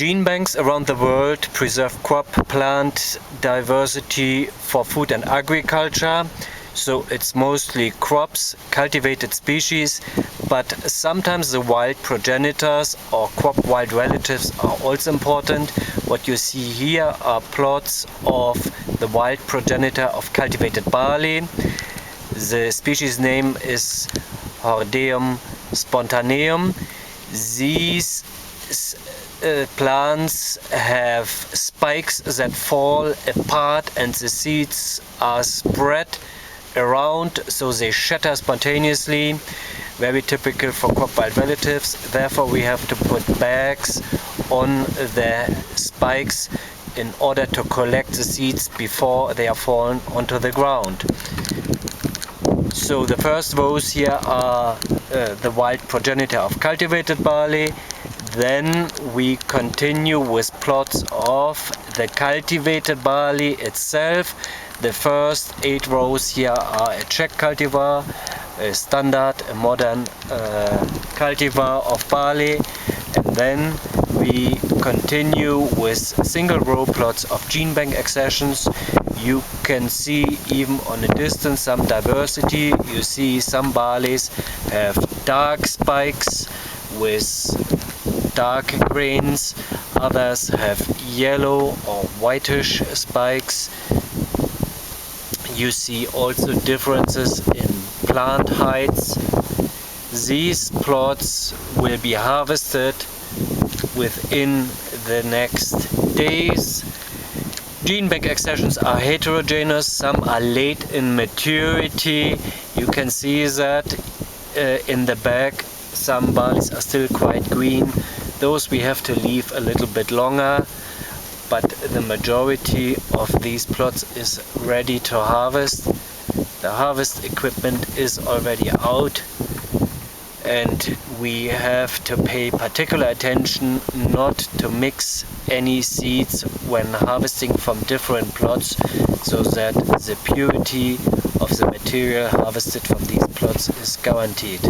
Gene banks around the world preserve crop plant diversity for food and agriculture. So it's mostly crops, cultivated species, but sometimes the wild progenitors or crop wild relatives are also important. What you see here are plots of the wild progenitor of cultivated barley. The species name is Hordeum spontaneum. These plants have spikes that fall apart and the seeds are spread around, so they shatter spontaneously, very typical for crop wild relatives. Therefore we have to put bags on the spikes in order to collect the seeds before they are fallen onto the ground. So the first rows here are the wild progenitor of cultivated barley. Then we continue with plots of the cultivated barley itself. The first 8 rows here are a Czech cultivar, a standard, a modern cultivar of barley. And then we continue with single row plots of gene bank accessions. You can see even on a distance some diversity. You see some barleys have dark spikes with dark grains, others have yellow or whitish spikes. You see also differences in plant heights. These plots will be harvested within the next days. Gene bank accessions are heterogeneous, some are late in maturity. You can see that in the bag. Some barleys are still quite green. Those we have to leave a little bit longer, but the majority of these plots is ready to harvest. The harvest equipment is already out, and we have to pay particular attention not to mix any seeds when harvesting from different plots, so that the purity of the material harvested from these plots is guaranteed.